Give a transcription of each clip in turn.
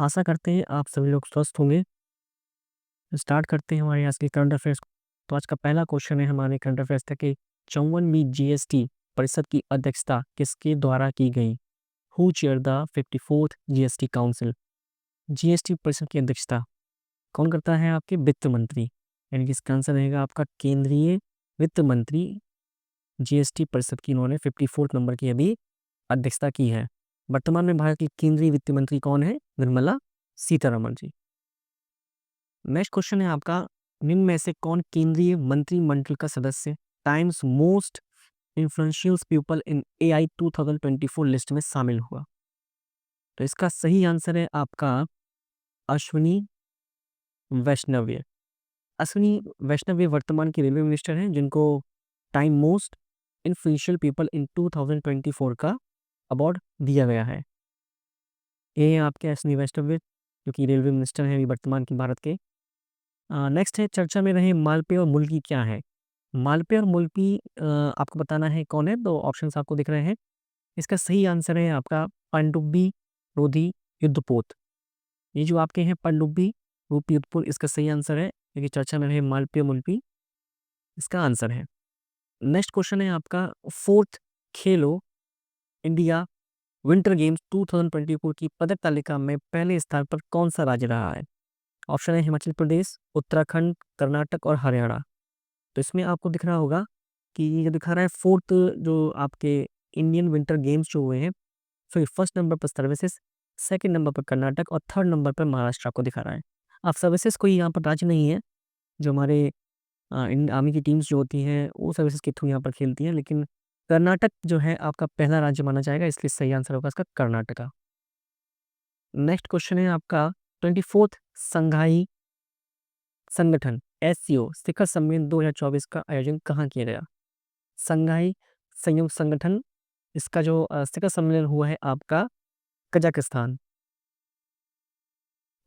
आशा करते हैं आप सभी लोग स्वस्थ होंगे। स्टार्ट करते हैं हमारे आज के करंट अफेयर्स को। तो आज का पहला क्वेश्चन है हमारे करंट अफेयर्स का कि 54वीं जीएसटी परिषद की अध्यक्षता किसके द्वारा की गई? Who chair the 54th GST council? GST परिषद की अध्यक्षता कौन करता है? आपके वित्त मंत्री, यानी कि इसका आंसर रहेगा आपका केंद्रीय वित्त मंत्री। जीएसटी परिषद की इन्होंने 54th नंबर की अभी अध्यक्षता की है। वर्तमान में भारत की केंद्रीय वित्त मंत्री कौन है? निर्मला सीतारमण जी। नेक्स्ट क्वेश्चन है आपका, निम्न में से कौन केंद्रीय मंत्रिमंडल का सदस्य times most influential people in AI 2024 list में शामिल हुआ? तो इसका सही आंसर है आपका अश्विनी वैष्णव। अश्विनी वैष्णव वर्तमान के रेलवे मिनिस्टर हैं जिनको time most influential people in 2024 का अवार्ड दिया गया है। ये हैं आपके अश्विनी वैष्णव जो कि रेलवे मिनिस्टर हैं अभी वर्तमान के भारत के। नेक्स्ट है, चर्चा में रहे मालपेय और मुल्की क्या है? मालपेय और मुल्की आपको बताना है कौन है, तो ऑप्शंस आपको दिख रहे हैं। इसका सही आंसर है आपका पनडुब्बी रोधी युद्धपोत। ये जो आपके हैं पनडुब्बी रोधी युद्धपोत, इसका सही आंसर है, क्योंकि चर्चा में रहे मालपेय मुल्की इसका आंसर है। नेक्स्ट क्वेश्चन है आपका, फोर्थ खेलो इंडिया विंटर गेम्स 2024 की पदक तालिका में पहले स्थान पर कौन सा राज्य रहा है? ऑप्शन है हिमाचल प्रदेश, उत्तराखंड, कर्नाटक और हरियाणा। तो इसमें आपको दिख रहा होगा कि ये दिखा रहा है फोर्थ जो आपके इंडियन विंटर गेम्स जो हुए हैं, सॉरी फर्स्ट नंबर पर सर्विसेज, सेकंड नंबर पर कर्नाटक और थर्ड नंबर पर महाराष्ट्र आपको दिखा रहा है। अब सर्विसेज कोई यहाँ पर राज्य नहीं है, जो हमारे इंडियन आर्मी की टीम्स जो होती हैं वो सर्विसेज के थ्रू यहाँ पर खेलती हैं, लेकिन कर्नाटक जो है आपका पहला राज्य माना जाएगा, इसलिए सही आंसर होगा इसका कर्नाटका। नेक्स्ट क्वेश्चन है आपका, 24th संघाई संगठन एससीओ शिखर सम्मेलन 2024 का आयोजन कहाँ किया गया? संघाई संयुक्त संगठन, इसका जो शिखर सम्मेलन हुआ है आपका कजाकिस्तान,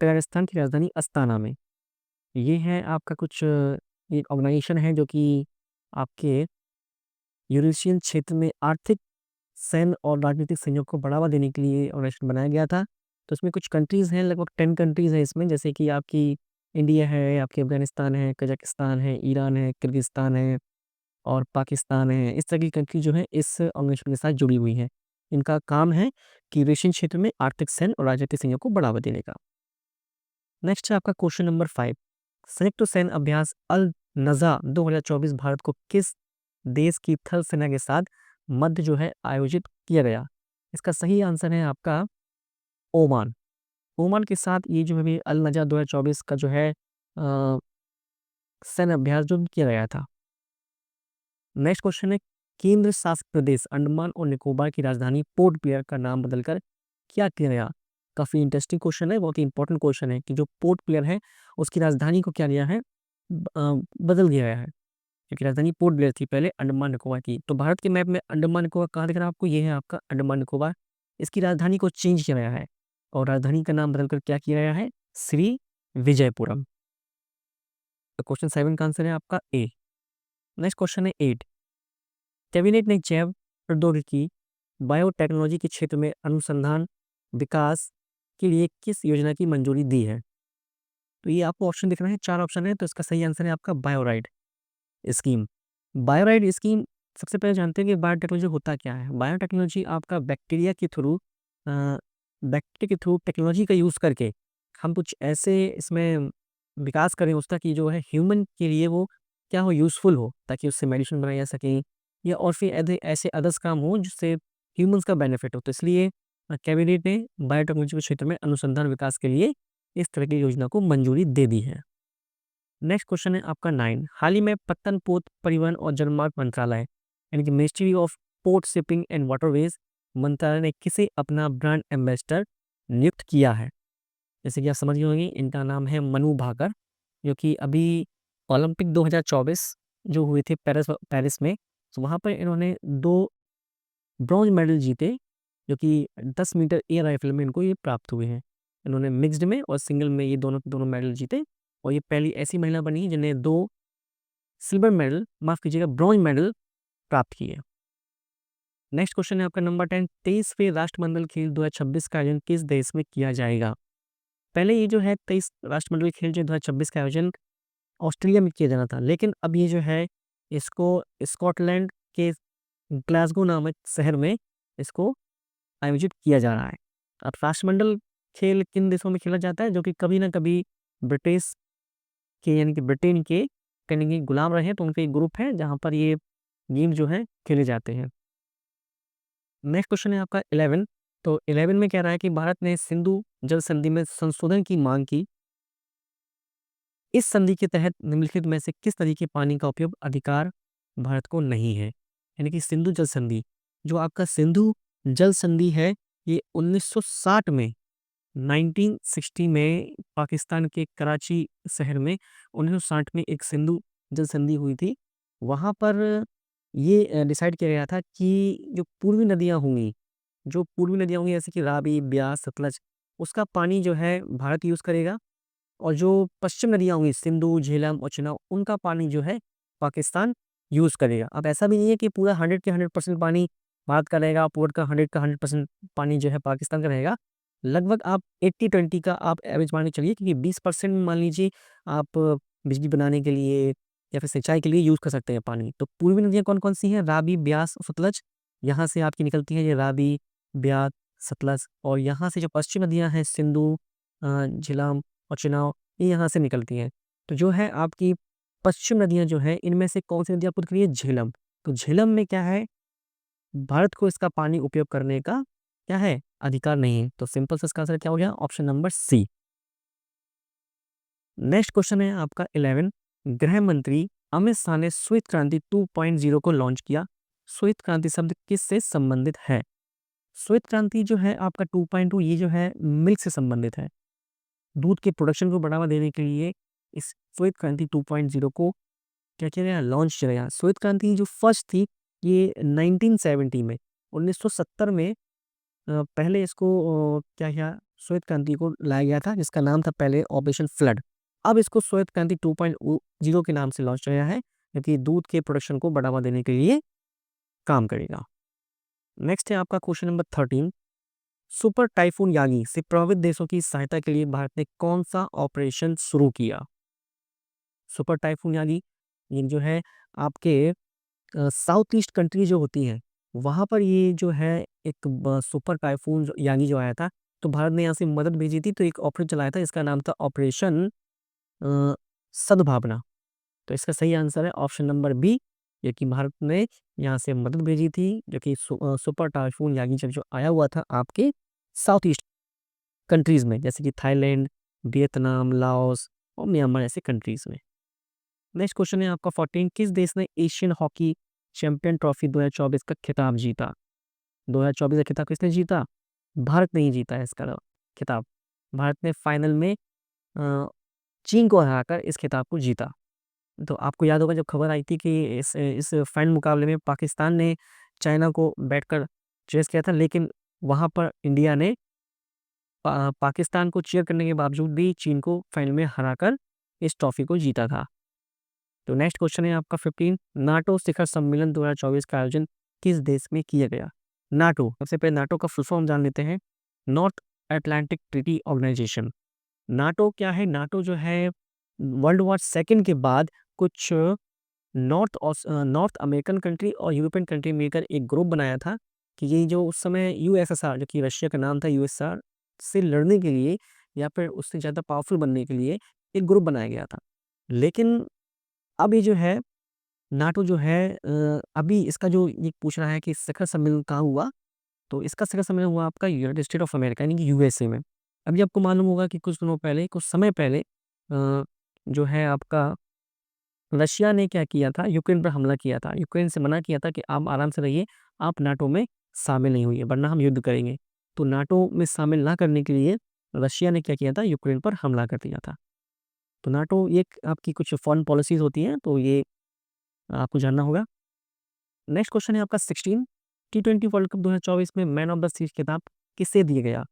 कजाकिस्तान की राजधानी अस्ताना में। ये है आपका कुछ एक ऑर्गेनाइजेशन है जो कि आपके यूरेशियन क्षेत्र में आर्थिक, सैन्य और राजनीतिक सहयोग को बढ़ावा देने के लिए ऑर्गेनाइजेशन बनाया गया था। तो इसमें कुछ कंट्रीज़ हैं, लगभग 10 कंट्रीज़ हैं इसमें, जैसे कि आपकी इंडिया है, आपकी अफ़गानिस्तान है, कज़ाकिस्तान है, ईरान है, किर्गिस्तान है और पाकिस्तान है। इस तरह की कंट्री जो है इस ऑर्गेनाइजेशन के साथ जुड़ी हुई हैं। इनका काम है कि यूरेशियन क्षेत्र में आर्थिक, सैन्य और राजनीतिक सहयोग को बढ़ावा देने का। नेक्स्ट है आपका क्वेश्चन नंबर 5, संयुक्त सैन्य अभ्यास अल नज़ा 2024 भारत को किस देश की थल सेना के साथ मध्य जो है आयोजित किया गया? इसका सही आंसर है आपका ओमान। ओमान के साथ ये जो है अल नज़ा 2024 का जो है सैन्य अभ्यास जो किया गया था। नेक्स्ट क्वेश्चन है, केंद्र शासित प्रदेश अंडमान और निकोबार की राजधानी पोर्ट ब्लेयर का नाम बदलकर क्या किया गया? काफ़ी इंटरेस्टिंग क्वेश्चन है, बहुत ही इंपॉर्टेंट क्वेश्चन है कि जो पोर्ट ब्लेयर है उसकी राजधानी को क्या किया है, बदल दिया गया है, क्योंकि राजधानी पोर्ट ब्लेयर थी पहले अंडमान निकोबार की। तो भारत के मैप में अंडमान निकोबार कहाँ दिख रहा है आपको? ये है आपका अंडमान निकोबार। इसकी राजधानी को चेंज किया गया है और राजधानी का नाम बदलकर क्या किया गया है? श्री विजयपुरम। तो क्वेश्चन 7 का आंसर है आपका ए। नेक्स्ट क्वेश्चन है 8, कैबिनेट ने जैव प्रौद्योगिकी बायोटेक्नोलॉजी के क्षेत्र में अनुसंधान विकास के लिए किस योजना की मंजूरी दी है? तो ये आपको ऑप्शन दिख रहे हैं, 4 ऑप्शन है, तो इसका सही आंसर है आपका बायोराइड स्कीम। बायोराइड स्कीम, सबसे पहले जानते हैं कि बायोटेक्नोलॉजी होता क्या है। बायोटेक्नोलॉजी आपका बैक्टीरिया के थ्रू टेक्नोलॉजी का यूज़ करके हम कुछ ऐसे इसमें विकास करें उसका कि जो है ह्यूमन के लिए वो क्या हो, यूज़फुल हो, ताकि उससे मेडिसिन बनाई जा सके या और फिर ऐसे अदर्स काम हो जिससे ह्यूमन्स का बेनिफिट हो। तो इसलिए कैबिनेट ने बायोटेक्नोलॉजी के क्षेत्र में अनुसंधान विकास के लिए इस तरह की योजना को मंजूरी दे दी है। नेक्स्ट क्वेश्चन है आपका 9, हाल ही में पत्तन पोत परिवहन और जलमार्ग मंत्रालय यानी कि ministry of port shipping and waterways मंत्रालय ने किसे अपना ब्रांड एम्बेसडर नियुक्त किया है? जैसे कि आप समझ गए होंगे, इनका नाम है मनु भाकर, जो कि अभी ओलंपिक 2024 जो हुए थे पेरिस में, तो वहाँ पर इन्होंने 2 ब्रॉन्ज मेडल जीते, जो कि 10 मीटर एयर राइफल में इनको ये प्राप्त हुए हैं। इन्होंने मिक्स्ड में और सिंगल में ये दोनों दोनों मेडल जीते और ये पहली ऐसी महिला बनी जिन्हें 2 सिल्वर मेडल, माफ़ कीजिएगा, ब्रॉन्ज मेडल प्राप्त किए। नेक्स्ट क्वेश्चन है आपका नंबर 10, 23वें राष्ट्रमंडल खेल 2026 का आयोजन किस देश में किया जाएगा? पहले ये जो है 23 राष्ट्रमंडल खेल जो 2026 का आयोजन ऑस्ट्रेलिया में किया जाना था, लेकिन अब ये जो है इसको स्कॉटलैंड के ग्लासगो नामक शहर में इसको आयोजित किया जा रहा है। अब राष्ट्रमंडल खेल किन देशों में खेला जाता है, जो कि कभी ना कभी ब्रिटिश के यानी कि ब्रिटेन के कहीं न कहीं गुलाम रहे हैं, तो उनका एक ग्रुप है जहाँ पर ये गेम जो है खेले जाते हैं। नेक्स्ट क्वेश्चन है आपका 11। तो 11 में कह रहा है कि भारत ने सिंधु जल संधि में संशोधन की मांग की। इस संधि के तहत निम्नलिखित में से किस नदी के पानी का उपयोग अधिकार भारत को नहीं है? यानी कि सिंधु जल संधि, जो आपका सिंधु जल संधि है, ये 1960 में 1960 में पाकिस्तान के कराची शहर में 1960 में एक सिंधु जल संधि हुई थी। वहाँ पर ये डिसाइड किया गया था कि जो पूर्वी नदियाँ होंगी जैसे कि रावी, ब्यास, सतलज, उसका पानी जो है भारत यूज़ करेगा, और जो पश्चिम नदियाँ होंगी सिंधु, झेलम और चेनाब, उनका पानी जो है पाकिस्तान यूज़ करेगा। अब ऐसा भी नहीं है कि पूरा 100 के 100% पानी भारत का रहेगा, पूरा का 100% पानी जो है पाकिस्तान का रहेगा। लगभग आप 80-20 का आप एवरेज मान के चलिए, क्योंकि 20% मान लीजिए आप बिजली बनाने के लिए या फिर सिंचाई के लिए यूज़ कर सकते हैं पानी। तो पूर्वी नदियाँ कौन-कौन सी हैं? रावी, ब्यास, सतलज, यहाँ से आपकी निकलती हैं ये रावी, ब्यास, सतलज, और यहाँ से जो पश्चिम नदियाँ हैं सिंधु, झेलम और चेनाब, ये यहाँ से निकलती हैं। तो जो है आपकी पश्चिम नदियाँ जो हैं, इनमें से कौन-सी नदी आपको दिख रही है? झेलम। तो झेलम में क्या है? भारत को इसका पानी उपयोग करने का क्या है? अधिकार नहीं है। तो सिंपल सा इसका आंसर क्या हो गया? Option number C. Next question है आपका 11। गृह मंत्री अमित शाह ने श्वेत क्रांति 2.0 को लॉन्च किया। श्वेत क्रांति शब्द किससे संबंधित है? श्वेत क्रांति जो है आपका 2.2, ये जो है मिल्क से संबंधित है। दूध के प्रोडक्शन को बढ़ावा देने के लिए इस श्वेत क्रांति 2.0 को क्या किया गया? लॉन्च किया गया। श्वेत क्रांति जो फर्स्ट थी, ये 1970 में 1970 में पहले इसको क्या किया? श्वेत क्रांति को लाया गया था, जिसका नाम था पहले ऑपरेशन फ्लड। अब इसको श्वेत क्रांति 2.0 के नाम से लॉन्च किया गया है, क्योंकि दूध के प्रोडक्शन को बढ़ावा देने के लिए काम करेगा। नेक्स्ट है आपका question number 13। Super typhoon Yagi से प्रभावित देशों की सहायता के लिए भारत ने कौन सा ऑपरेशन शुरू किया? सुपर टाइफून यागी, ये जो है आपके साउथ ईस्ट कंट्री जो होती हैं, वहाँ पर ये जो है एक सुपर टाइफून यागी जो आया था, तो भारत ने यहाँ से मदद भेजी थी, तो एक ऑपरेशन चलाया था, इसका नाम था ऑपरेशन अ, सद्भावना। तो इसका सही आंसर है ऑप्शन नंबर बी, ये कि भारत ने यहाँ से मदद भेजी थी, जो कि सुपर टाइफून यागी जब जो आया हुआ था आपके साउथ ईस्ट कंट्रीज़ में, जैसे कि थाईलैंड, वियतनाम, लाओस और म्यांमार ऐसे कंट्रीज़ में। नेक्स्ट क्वेश्चन है आपका 14। किस देश ने एशियन हॉकी चैंपियन ट्रॉफी 2024 का खिताब जीता? 2024 का खिताब किसने जीता? भारत ने ही जीता है इसका खिताब। भारत ने फाइनल में अ, चीन को हराकर इस खिताब को जीता। तो आपको याद होगा जब खबर आई थी कि इस फाइनल मुकाबले में पाकिस्तान ने चाइना को बैठकर चेस किया था, लेकिन वहाँ पर इंडिया ने पाकिस्तान को चीयर करने के बावजूद भी चीन को फाइनल में हराकर इस ट्रॉफी को जीता था। तो नेक्स्ट क्वेश्चन है आपका 15। नाटो शिखर सम्मेलन 2024 का आयोजन किस देश में किया गया? नाटो, सबसे पहले नाटो का फुल फॉर्म जान लेते हैं। North Atlantic Treaty Organisation. NATO क्या है? नाटो जो है वर्ल्ड वॉर सेकंड के बाद कुछ नॉर्थ अमेरिकन कंट्री और यूरोपियन कंट्री मिलकर एक ग्रुप बनाया था, कि ये जो उस समय यूएसएसआर, जो कि रशिया का नाम था यूएसएसआर, से लड़ने के लिए या फिर उससे ज़्यादा पावरफुल बनने के लिए एक ग्रुप बनाया गया था। लेकिन अब ये जो है नाटो जो है अभी इसका जो ये पूछ रहा है कि शिखर सम्मेलन कहाँ हुआ? तो इसका शिखर सम्मेलन हुआ आपका यूनाइटेड स्टेट ऑफ अमेरिका यानी कि यूएसए में। अभी आपको मालूम होगा कि कुछ दिनों पहले, कुछ समय पहले जो है आपका रशिया ने क्या किया था? यूक्रेन पर हमला किया था। यूक्रेन से मना किया था कि आप आराम से रहिए, आप नाटो में शामिल नहीं होइए, वरना हम युद्ध करेंगे। तो नाटो में शामिल ना करने के लिए रशिया ने क्या किया था? यूक्रेन पर हमला कर दिया था। तो नाटो ये एक आपकी कुछ फॉरेन पॉलिसीज़ होती हैं, तो ये आपको जानना होगा। नेक्स्ट क्वेश्चन है आपका 16। टी20 वर्ल्ड कप 2024 में मैन ऑफ द सीरीज खिताब किसे दिया गया?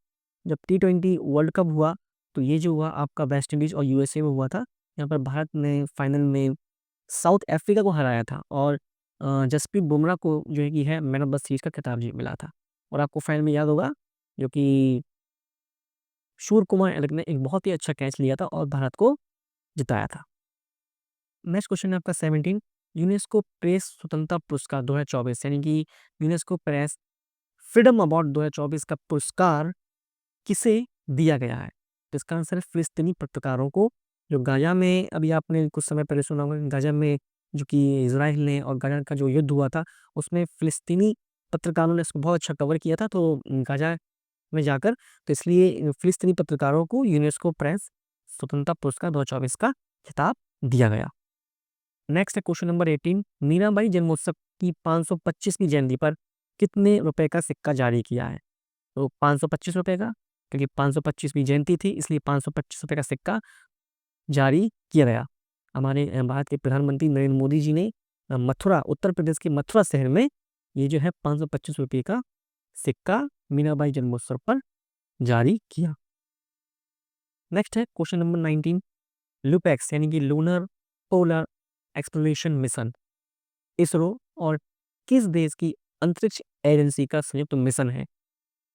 जब टी20 वर्ल्ड कप हुआ, तो ये जो हुआ आपका वेस्ट इंडीज़ और यूएसए में हुआ था। यहाँ पर भारत ने फाइनल में साउथ अफ्रीका को हराया था, और जसप्रीत बुमराह को जो है कि है मैन ऑफ द सीरीज का खिताब जी मिला था। और आपको फाइनल में याद होगा, जो कि सूर्य कुमार यादव ने एक बहुत ही अच्छा कैच लिया था और भारत को जिताया था। नेक्स्ट क्वेश्चन है आपका 17, यूनेस्को प्रेस स्वतंत्रता पुरस्कार 2024 यानी कि यूनेस्को प्रेस फ्रीडम अवार्ड 2024 का पुरस्कार किसे दिया गया है? तो इसका आंसर है फिलिस्तीनी पत्रकारों को, जो गाजा में, अभी आपने कुछ समय पहले सुना होगा, गाजा में जो कि इज़राइल ने और गाजा का जो युद्ध हुआ था, उसमें फिलिस्तीनी पत्रकारों ने इसको बहुत अच्छा कवर किया था, तो गाजा में जाकर, तो इसलिए फिलिस्तीनी पत्रकारों को यूनेस्को प्रेस स्वतंत्रता पुरस्कार 2024 का खिताब दिया गया। नेक्स्ट है क्वेश्चन नंबर 18, मीराबाई जन्मोत्सव की 525वीं जयंती पर कितने रुपए का सिक्का जारी किया है? तो 525 रुपए का, क्योंकि 525वीं जयंती थी इसलिए 525 रुपए का सिक्का जारी किया गया। हमारे भारत के प्रधानमंत्री नरेंद्र मोदी जी ने मथुरा, उत्तर प्रदेश के मथुरा शहर में ये जो है 525 रुपये का सिक्का मीराबाई जन्मोत्सव पर जारी किया। नेक्स्ट है क्वेश्चन नंबर 19, लुपेक्स यानी कि lunar polar exploration mission ISRO और किस देश की अंतरिक्ष एजेंसी का संयुक्त मिशन है?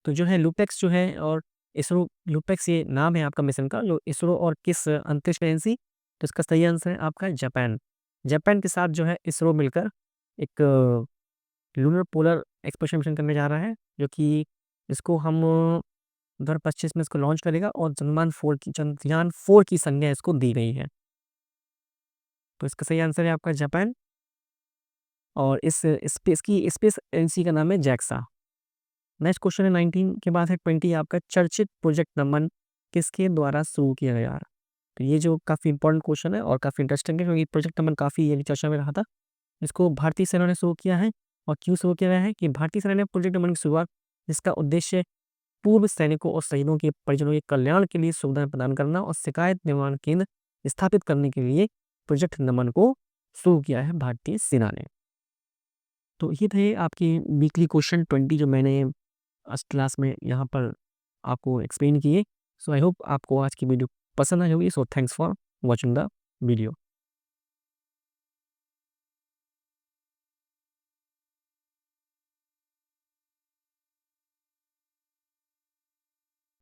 तो जो है लुपेक्स जो है और इसरो, लुपेक्स ये नाम है आपका मिशन का, जो इसरो और किस अंतरिक्ष एजेंसी, तो इसका सही आंसर है आपका जापान। जापान के साथ जो है इसरो मिलकर एक लूनर पोलर एक्सप्लोरेशन मिशन करने जा रहा है, जो कि इसको हम 2025 में इसको लॉन्च करेगा और चंद्रयान 4 की संज्ञा इसको दी गई है। तो इसका सही आंसर है आपका जापान और इस स्पेस एजेंसी का नाम है जैक्सा। नेक्स्ट क्वेश्चन है 19 के बाद है 20, आपका चर्चित प्रोजेक्ट नमन किसके द्वारा शुरू किया गया? तो ये जो काफ़ी इंपॉर्टेंट क्वेश्चन है और काफ़ी इंटरेस्टिंग है, क्योंकि प्रोजेक्ट नमन काफ़ी ये चर्चा में रहा था। इसको भारतीय सेना ने शुरू किया है, और क्यों शुरू किया गया है कि भारतीय सेना ने प्रोजेक्ट नमन की शुरुआत, जिसका उद्देश्य पूर्व सैनिकों और शहीदों के परिजनों के कल्याण के लिए सुविधाएं प्रदान करना और शिकायत निवारण केंद्र स्थापित करने के लिए प्रोजेक्ट नमन को शुरू किया है भारतीय सेना ने। तो ये थे आपके वीकली क्वेश्चन 20 जो मैंने आज क्लास में यहाँ पर आपको एक्सप्लेन किए। सो आई होप आपको आज की वीडियो पसंद आई होगी। So thanks for watching the video.